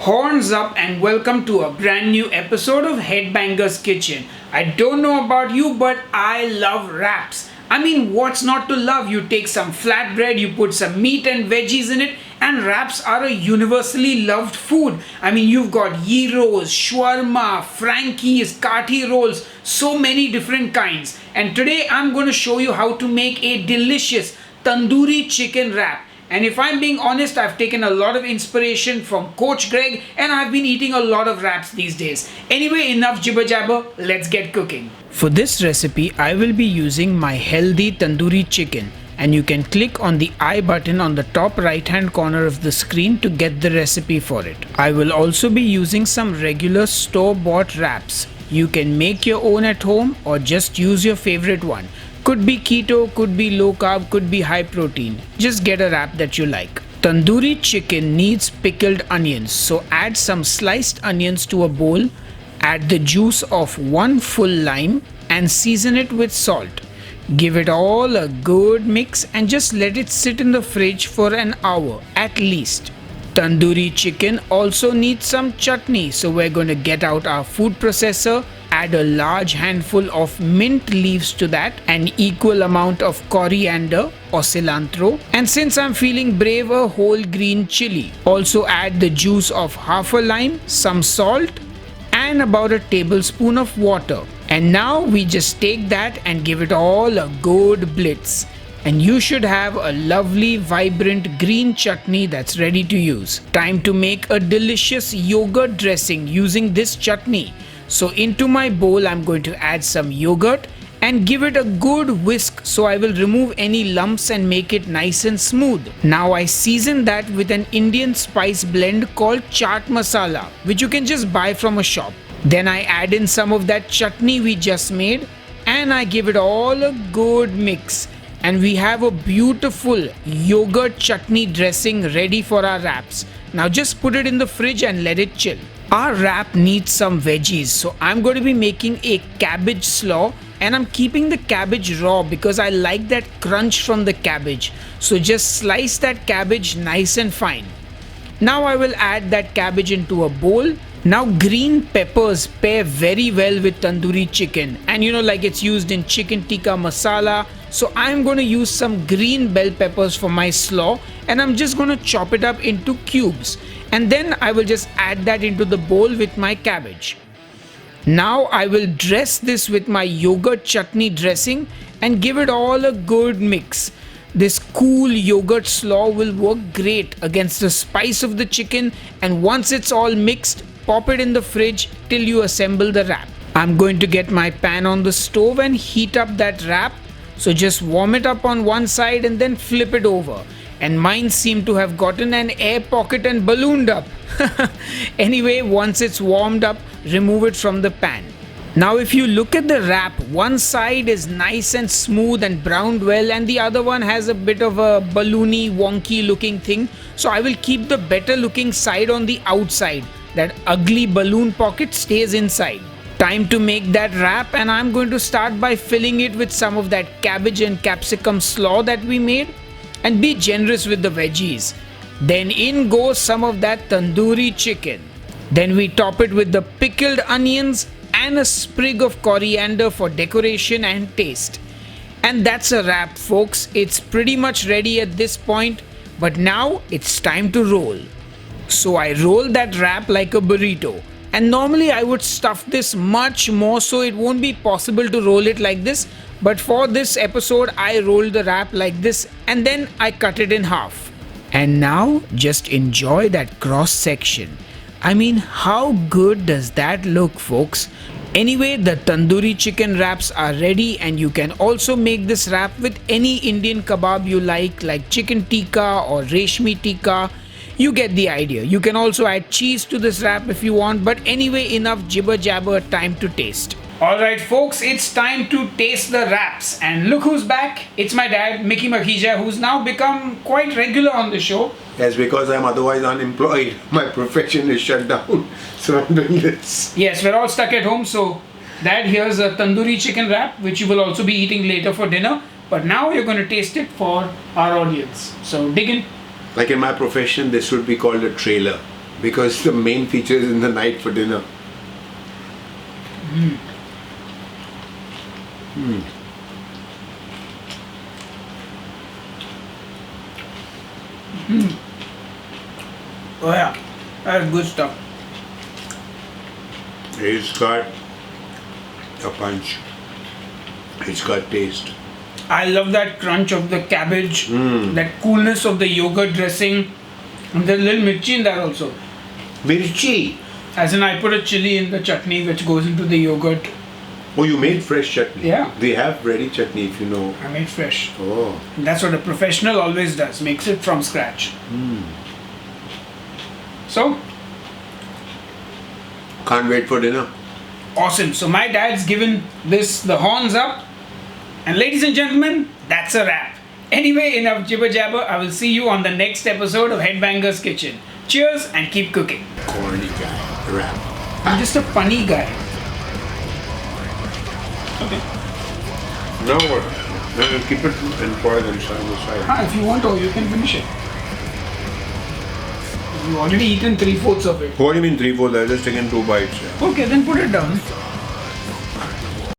Horns up and welcome to a brand new episode of Headbangers Kitchen. I don't know about you, but I love wraps. I mean, what's not to love? You take some flatbread, you put some meat and veggies in it, and wraps are a universally loved food. I mean, you've got gyros, shawarma, frankies, kathi rolls, so many different kinds. And today I'm going to show you how to make a delicious tandoori chicken wrap. And if I'm being honest, I've taken a lot of inspiration from Coach Greg and I've been eating a lot of wraps these days. Anyway, enough jibber jabber, let's get cooking. For this recipe, I will be using my healthy tandoori chicken, and you can click on the I button on the top right hand corner of the screen to get the recipe for it. I will also be using some regular store-bought wraps. You can make your own at home or just use your favorite one. Could be keto, could be low carb, could be high protein. Just get a wrap that you like. Tandoori chicken needs pickled onions, so add some sliced onions to a bowl, add the juice of one full lime and season it with salt. Give it all a good mix and just let it sit in the fridge for an hour at least. Tandoori chicken also needs some chutney, so we're going to get out our food processor, add a large handful of mint leaves to that, an equal amount of coriander or cilantro, and since I'm feeling brave, a whole green chili. Also add the juice of half a lime, some salt, and about a tablespoon of water. And now we just take that and give it all a good blitz. And you should have a lovely vibrant green chutney that's ready to use. Time to make a delicious yogurt dressing using this chutney. So into my bowl I'm going to add some yogurt and give it a good whisk, so I will remove any lumps and make it nice and smooth. Now I season that with an Indian spice blend called chaat masala, which you can just buy from a shop. Then I add in some of that chutney we just made and I give it all a good mix. And we have a beautiful yogurt chutney dressing ready for our wraps. Now just put it in the fridge and let it chill. Our wrap needs some veggies, so I'm going to be making a cabbage slaw, and I'm keeping the cabbage raw because I like that crunch from the cabbage. So just slice that cabbage nice and fine. Now I will add that cabbage into a bowl. Now green peppers pair very well with tandoori chicken, and like it's used in chicken tikka masala. So I'm going to use some green bell peppers for my slaw, and I'm just going to chop it up into cubes. And then I will just add that into the bowl with my cabbage. Now I will dress this with my yogurt chutney dressing and give it all a good mix. This cool yogurt slaw will work great against the spice of the chicken, and once it's all mixed, pop it in the fridge till you assemble the wrap. I'm going to get my pan on the stove and heat up that wrap. So just warm it up on one side and then flip it over. And mine seem to have gotten an air pocket and ballooned up. Anyway, once it's warmed up, remove it from the pan. Now if you look at the wrap, one side is nice and smooth and browned well, and the other one has a bit of a balloony, wonky looking thing. So I will keep the better looking side on the outside. That ugly balloon pocket stays inside. Time to make that wrap, and I'm going to start by filling it with some of that cabbage and capsicum slaw that we made. And be generous with the veggies. Then in goes some of that tandoori chicken. Then we top it with the pickled onions and a sprig of coriander for decoration and taste. And that's a wrap, folks. It's pretty much ready at this point, but now it's time to roll. So I roll that wrap like a burrito. And normally I would stuff this much more, so it won't be possible to roll it like this. But for this episode, I rolled the wrap like this and then I cut it in half. And now just enjoy that cross section. I mean, how good does that look, folks? Anyway, the tandoori chicken wraps are ready, and you can also make this wrap with any Indian kebab you like chicken tikka or reshmi tikka. You get the idea. You can also add cheese to this wrap if you want, but anyway, enough jibber jabber, time to taste. Alright folks, it's time to taste the wraps, and look who's back. It's my dad, Mickey Makhija, who's now become quite regular on the show. Yes, because I'm otherwise unemployed. My profession is shut down, so I'm doing this. Yes, we're all stuck at home, so Dad, here's a tandoori chicken wrap, which you will also be eating later for dinner. But now you're going to taste it for our audience. So dig in. Like in my profession, this would be called a trailer. because the main feature is in the night for dinner. Oh yeah, that's good stuff. It's got a punch. It's got taste. I love that crunch of the cabbage, that coolness of the yogurt dressing, and there's a little mirchi in that also. Mirchi. As in, I put a chili in the chutney which goes into the yogurt. Oh, you made fresh chutney? Yeah. They have ready chutney if you know. I made fresh. Oh. And that's what a professional always does, makes it from scratch. So, Can't wait for dinner. awesome. So, my dad's given this the horns up. And ladies and gentlemen, that's a wrap. Anyway, enough jibber jabber. I will see you on the next episode of Headbangers Kitchen. Cheers and keep cooking. Corny guy. Wrap. I'm just a funny guy. Okay. Now what? Keep it and pour them side by side. If you want to, you can finish it. You've already eaten 3/4 of it. What do you mean 3/4? I just taken 2 bites. Yeah. Okay, then put it down.